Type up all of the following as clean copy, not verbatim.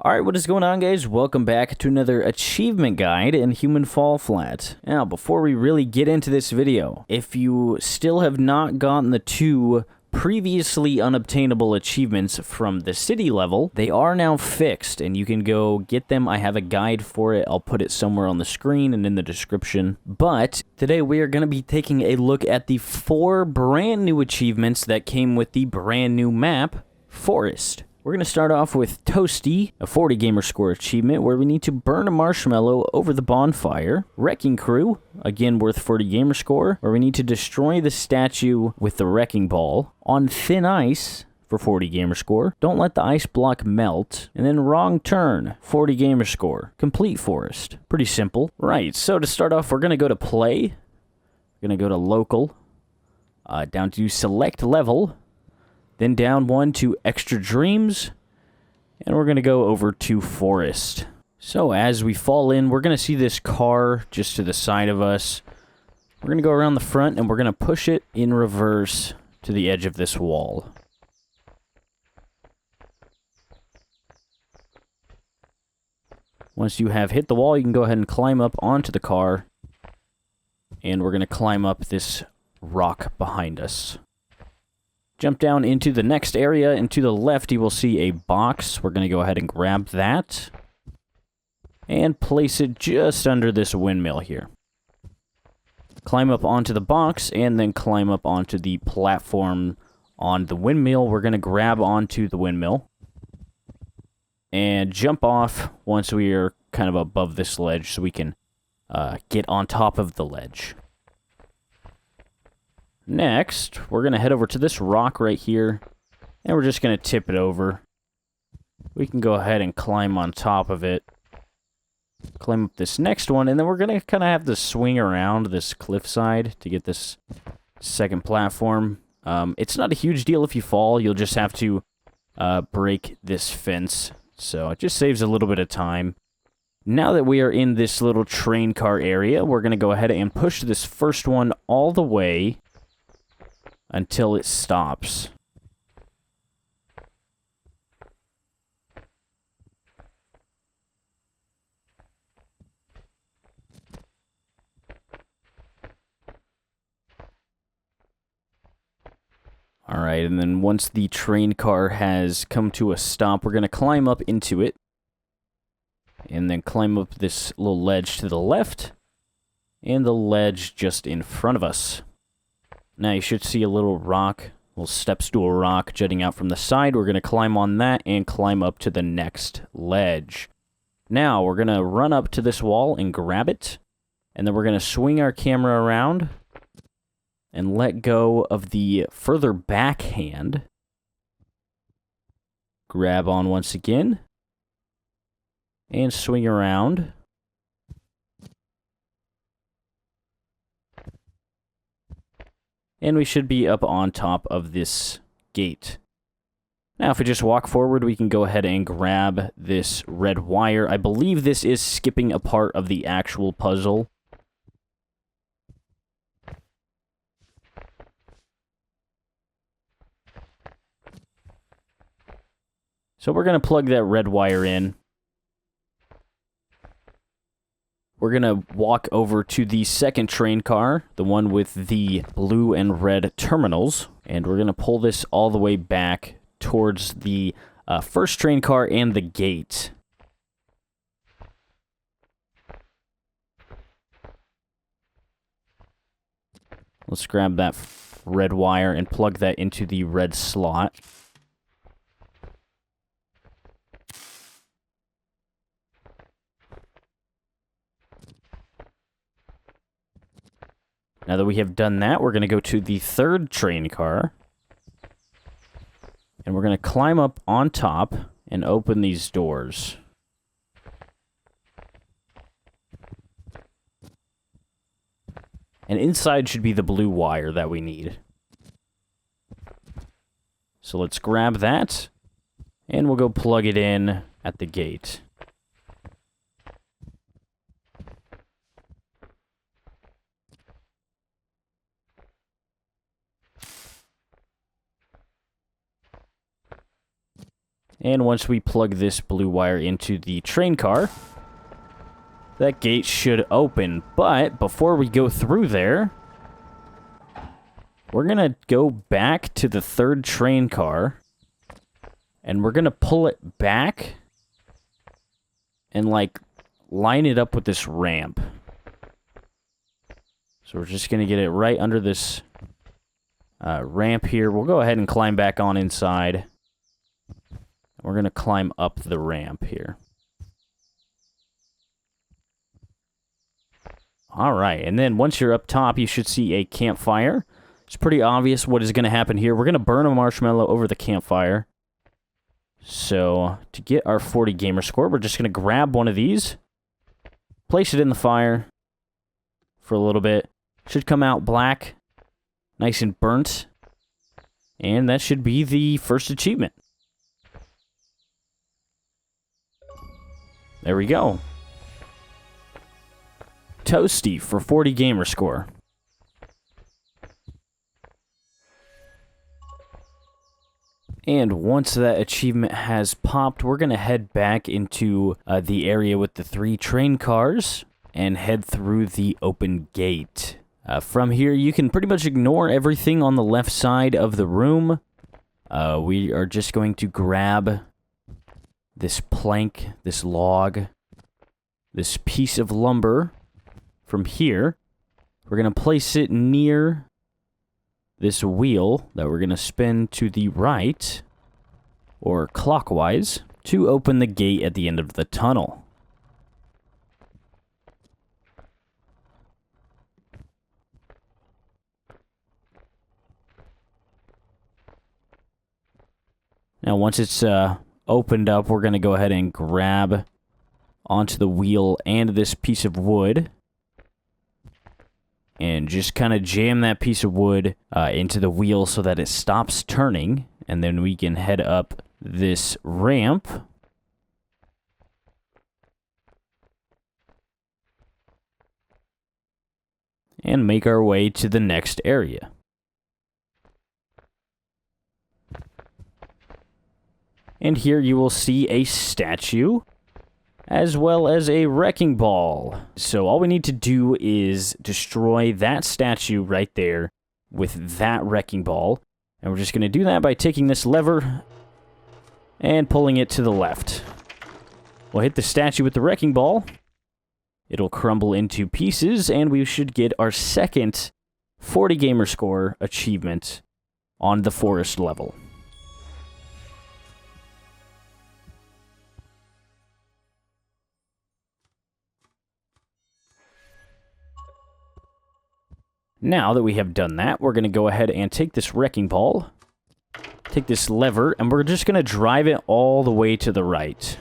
Alright, what is going on, guys? Welcome back to another achievement guide in Human Fall Flat. Now, before we really get into this video, if you still have not gotten the two previously unobtainable achievements from the city level, they are now fixed, and you can go get them. I have a guide for it. I'll put it somewhere on the screen and in the description. But today we are going to be taking a look at the 4 brand new achievements that came with the brand new map, Forest. We're going to start off with Toasty, a 40 gamer score achievement where we need to burn a marshmallow over the bonfire. Wrecking Crew, again worth 40 gamer score, where we need to destroy the statue with the wrecking ball. On Thin Ice, for 40 gamer score, don't let the ice block melt. And then Wrong Turn, 40 gamer score, complete forest. Pretty simple. Right, so to start off, we're going to go to play. We're going to go to local, down to select level. Then down one to Extra Dreams, and we're going to go over to Forest. So as we fall in, we're going to see this car just to the side of us. We're going to go around the front, and we're going to push it in reverse to the edge of this wall. Once you have hit the wall, you can go ahead and climb up onto the car, and we're going to climb up this rock behind us. Jump down into the next area, and to the left you will see a box. We're going to go ahead and grab that and place it just under this windmill here. Climb up onto the box and then climb up onto the platform on the windmill. We're going to grab onto the windmill and jump off once we are kind of above this ledge so we can get on top of the ledge. Next, we're going to head over to this rock right here, and we're just going to tip it over. We can go ahead and climb on top of it. Climb up this next one, and then we're going to kind of have to swing around this cliffside to get this second platform. It's not a huge deal if you fall. You'll just have to break this fence, so it just saves a little bit of time. Now that we are in this little train car area, we're going to go ahead and push this first one all the way until it stops. Alright, and then once the train car has come to a stop, we're going to climb up into it. And then climb up this little ledge to the left, and the ledge just in front of us. Now you should see a little rock, little steps to a rock jutting out from the side. We're going to climb on that and climb up to the next ledge. Now we're going to run up to this wall and grab it. And then we're going to swing our camera around and let go of the further back hand. Grab on once again. And swing around. And we should be up on top of this gate. Now, if we just walk forward, we can go ahead and grab this red wire. I believe this is skipping a part of the actual puzzle. So we're going to plug that red wire in. We're going to walk over to the second train car, the one with the blue and red terminals, and we're going to pull this all the way back towards the first train car and the gate. Let's grab that red wire and plug that into the red slot. Now that we have done that, we're going to go to the third train car. And we're going to climb up on top and open these doors. And inside should be the blue wire that we need. So let's grab that, and we'll go plug it in at the gate. And once we plug this blue wire into the train car, that gate should open. But before we go through there, we're going to go back to the third train car, and we're going to pull it back and, like, line it up with this ramp. So we're just going to get it right under this ramp here. We'll go ahead and climb back on inside. We're going to climb up the ramp here. All right, and then once you're up top, you should see a campfire. It's pretty obvious what is going to happen here. We're going to burn a marshmallow over the campfire. So, to get our 40 gamer score, we're just going to grab one of these, place it in the fire for a little bit. Should come out black, nice and burnt, and that should be the first achievement. There we go. Toasty for 40 gamer score. And once that achievement has popped, we're going to head back into the area with the 3 train cars and head through the open gate. From here, you can pretty much ignore everything on the left side of the room. We are just going to grab this plank, this log, this piece of lumber from here. We're going to place it near this wheel that we're going to spin to the right, or clockwise, to open the gate at the end of the tunnel. Now, once it's opened up, we're going to go ahead and grab onto the wheel and this piece of wood, and just kind of jam that piece of wood into the wheel so that it stops turning, and then we can head up this ramp. And make our way to the next area. And here you will see a statue, as well as a wrecking ball. So all we need to do is destroy that statue right there with that wrecking ball. And we're just going to do that by taking this lever and pulling it to the left. We'll hit the statue with the wrecking ball. It'll crumble into pieces, and we should get our second 40 gamer score achievement on the forest level. Now that we have done that, we're going to go ahead and take this wrecking ball, take this lever, and we're just going to drive it all the way to the right.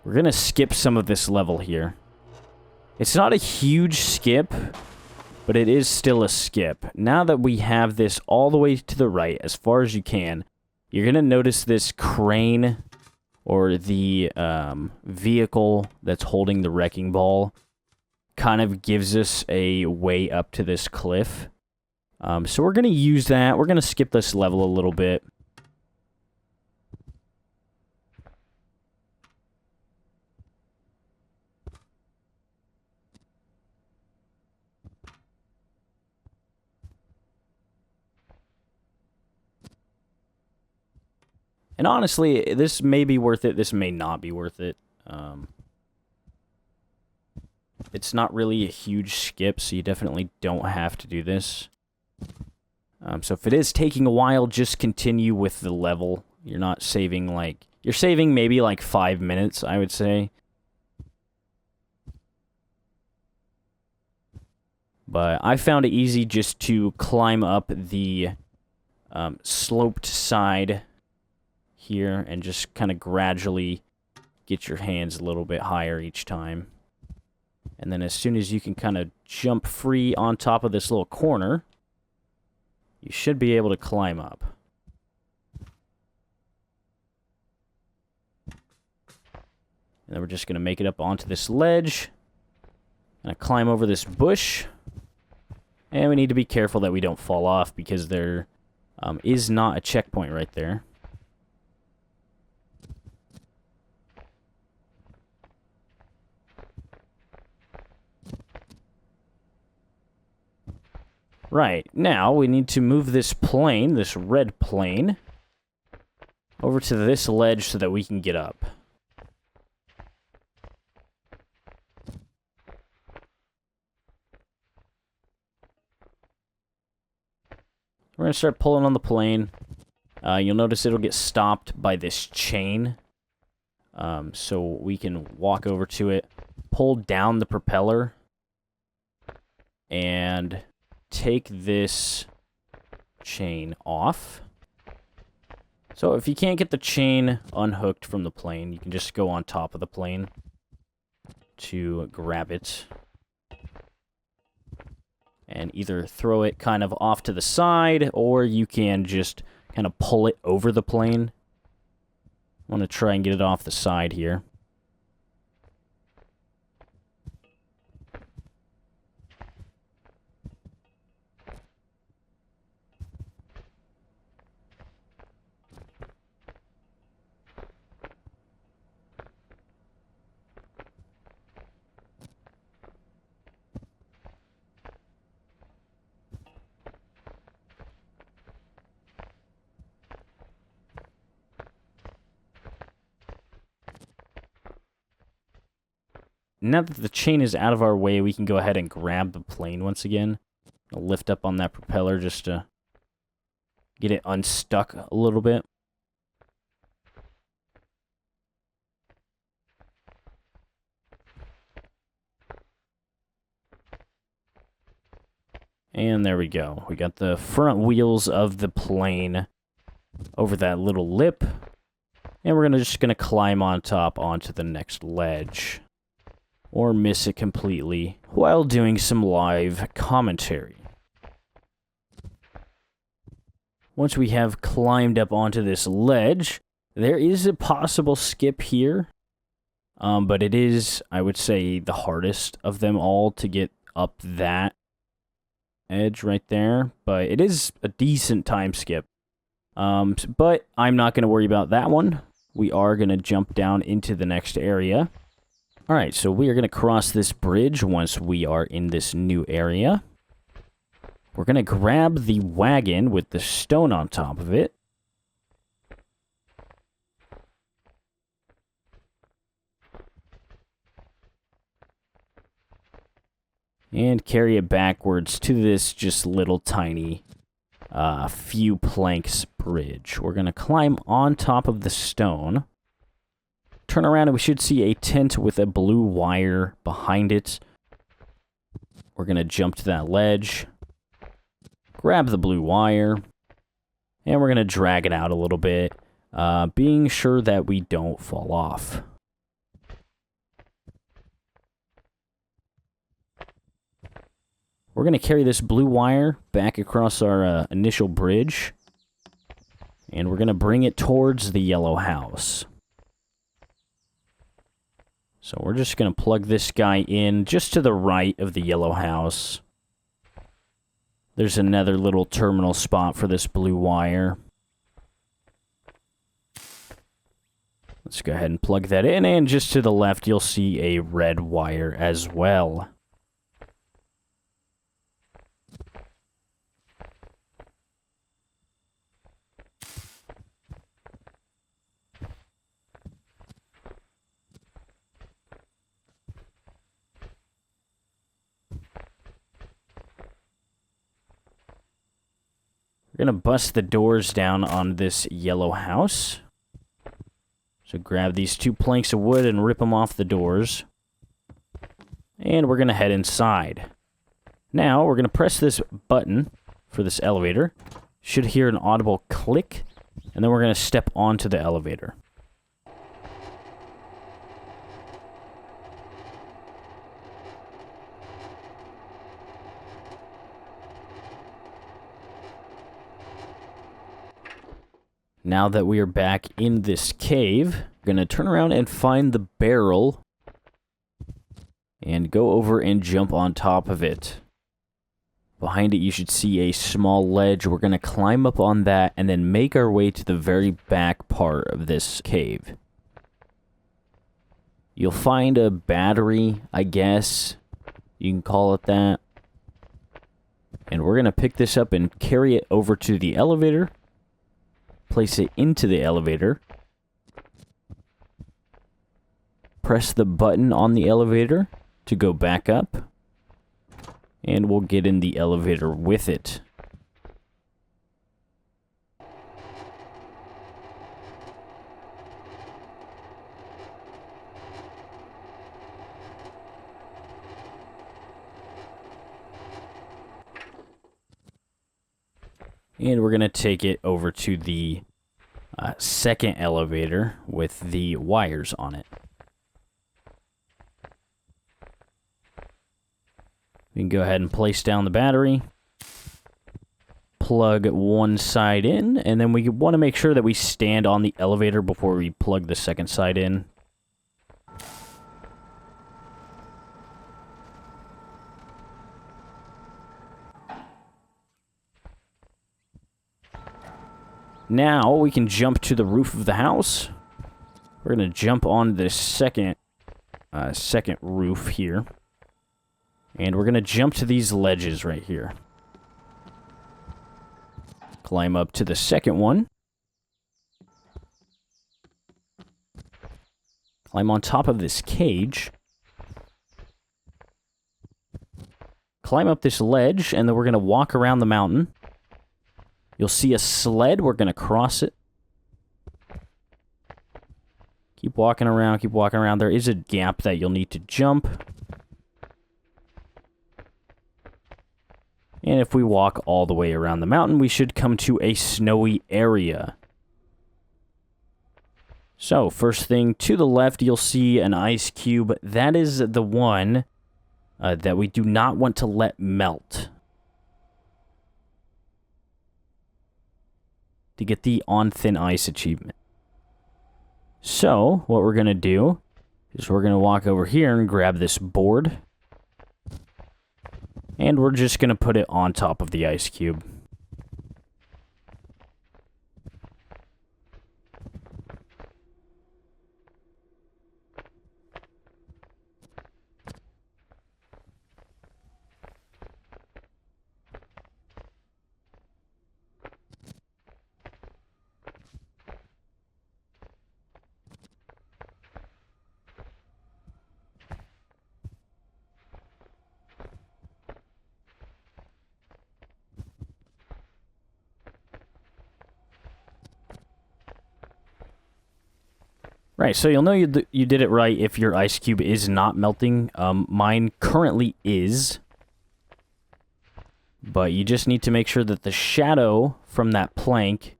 We're going to skip some of this level here. It's not a huge skip, but it is still a skip. Now that we have this all the way to the right, as far as you can, you're going to notice this crane, or the vehicle that's holding the wrecking ball, kind of gives us a way up to this cliff. So we're going to use that. We're going to skip this level a little bit. And honestly, this may be worth it. This may not be worth it. It's not really a huge skip, so you definitely don't have to do this. So if it is taking a while, just continue with the level. You're not saving, like... You're saving maybe, like, 5 minutes, I would say. But I found it easy just to climb up the sloped side here and just kind of gradually get your hands a little bit higher each time. And then as soon as you can kind of jump free on top of this little corner, you should be able to climb up. And then we're just going to make it up onto this ledge. And climb over this bush. And we need to be careful that we don't fall off, because there is not a checkpoint right there. Right, now we need to move this plane, this red plane, over to this ledge so that we can get up. We're going to start pulling on the plane. You'll notice it'll get stopped by this chain. So we can walk over to it, pull down the propeller, and take this chain off. So if you can't get the chain unhooked from the plane, you can just go on top of the plane to grab it. And either throw it kind of off to the side, or you can just kind of pull it over the plane. I want to try and get it off the side here. Now that the chain is out of our way, we can go ahead and grab the plane once again. I'll lift up on that propeller just to get it unstuck a little bit. And there we go. We got the front wheels of the plane over that little lip. And we're just going to climb on top onto the next ledge. Or miss it completely while doing some live commentary. Once we have climbed up onto this ledge, there is a possible skip here. But it is, I would say, the hardest of them all to get up that edge right there. But it is a decent time skip. But I'm not going to worry about that one. We are going to jump down into the next area. Alright, so we are going to cross this bridge once we are in this new area. We're going to grab the wagon with the stone on top of it. And carry it backwards to this just little tiny few planks bridge. We're going to climb on top of the stone. Turn around and we should see a tent with a blue wire behind it. We're going to jump to that ledge, grab the blue wire, and we're going to drag it out a little bit, being sure that we don't fall off. We're going to carry this blue wire back across our initial bridge, and we're going to bring it towards the yellow house. So we're just going to plug this guy in just to the right of the yellow house. There's another little terminal spot for this blue wire. Let's go ahead and plug that in, and just to the left you'll see a red wire as well. We're going to bust the doors down on this yellow house. So grab these 2 planks of wood and rip them off the doors. And we're going to head inside. Now, we're going to press this button for this elevator. Should hear an audible click. And then we're going to step onto the elevator. Now that we are back in this cave, we're going to turn around and find the barrel and go over and jump on top of it. Behind it, you should see a small ledge. We're going to climb up on that and then make our way to the very back part of this cave. You'll find a battery, I guess. You can call it that. And we're going to pick this up and carry it over to the elevator. Place it into the elevator. Press the button on the elevator to go back up. And we'll get in the elevator with it. And we're going to take it over to the second elevator with the wires on it. We can go ahead and place down the battery. Plug one side in, and then we want to make sure that we stand on the elevator before we plug the second side in. Now we can jump to the roof of the house. We're going to jump on this second roof here. And we're going to jump to these ledges right here. Climb up to the second one. Climb on top of this cage. Climb up this ledge, and then we're going to walk around the mountain. You'll see a sled. We're going to cross it. Keep walking around, keep walking around. There is a gap that you'll need to jump. And if we walk all the way around the mountain, we should come to a snowy area. So, first thing to the left, you'll see an ice cube. That is the one that we do not want to let melt. To get the On Thin Ice achievement. So, what we're going to do is we're going to walk over here and grab this board. And we're just going to put it on top of the ice cube. Right, so you'll know you did it right if your ice cube is not melting. Mine currently is. But you just need to make sure that the shadow from that plank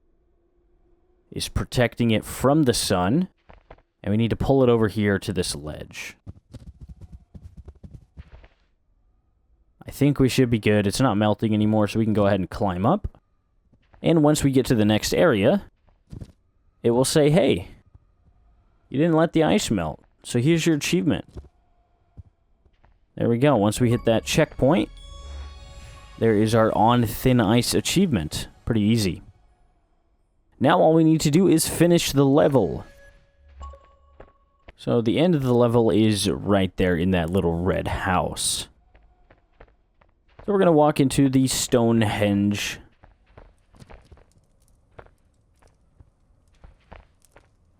is protecting it from the sun. And we need to pull it over here to this ledge. I think we should be good. It's not melting anymore, so we can go ahead and climb up. And once we get to the next area, it will say, hey, you didn't let the ice melt, so here's your achievement. There we go. Once we hit that checkpoint, there is our On Thin Ice achievement. Pretty easy. Now all we need to do is finish the level. So the end of the level is right there in that little red house. So we're going to walk into the Stonehenge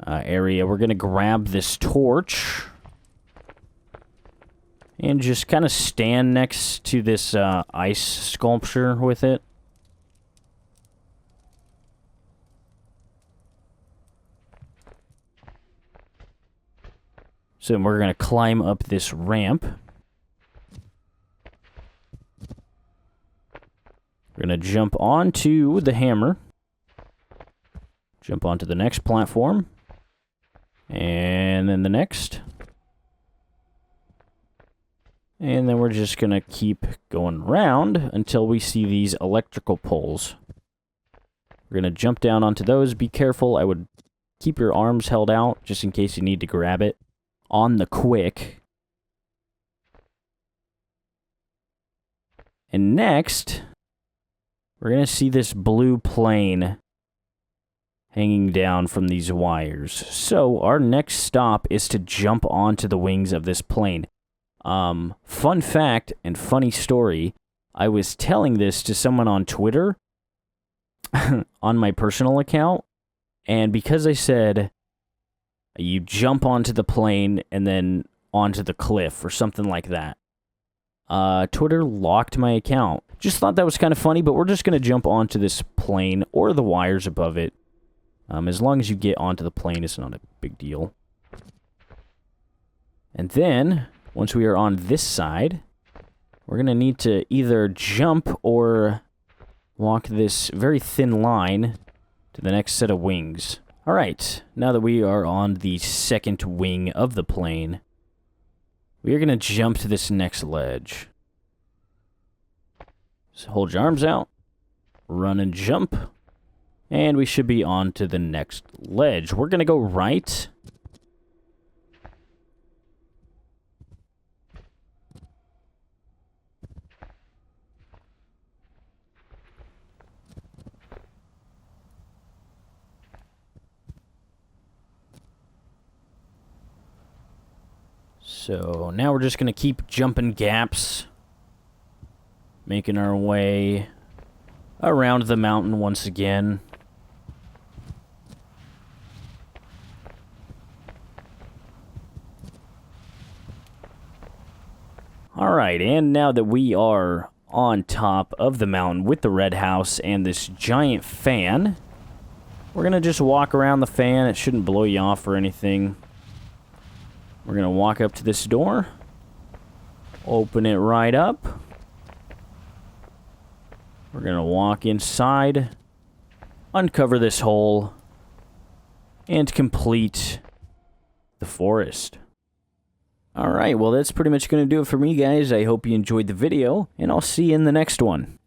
area. We're going to grab this torch and just kind of stand next to this ice sculpture with it. So we're going to climb up this ramp. We're going to jump onto the hammer. Jump onto the next platform. And then the next. And then we're just going to keep going around until we see these electrical poles. We're going to jump down onto those. Be careful. I would keep your arms held out just in case you need to grab it on the quick. And next, we're going to see this blue plane hanging down from these wires. So our next stop is to jump onto the wings of this plane. Fun fact and funny story, I was telling this to someone on Twitter, on my personal account, and because I said you jump onto the plane and then onto the cliff or something like that, Twitter locked my account. Just thought that was kind of funny, but we're just going to jump onto this plane or the wires above it. As long as you get onto the plane, it's not a big deal. And then, once we are on this side, we're going to need to either jump or walk this very thin line to the next set of wings. Alright, now that we are on the second wing of the plane, we are going to jump to this next ledge. So hold your arms out, run and jump, and we should be on to the next ledge. We're going to go right. So now we're just going to keep jumping gaps, making our way around the mountain once again. Alright, and now that we are on top of the mountain with the red house and this giant fan, we're going to just walk around the fan. It shouldn't blow you off or anything. We're going to walk up to this door, open it right up. We're going to walk inside, uncover this hole, and complete the forest. Alright, well that's pretty much going to do it for me, guys. I hope you enjoyed the video, and I'll see you in the next one.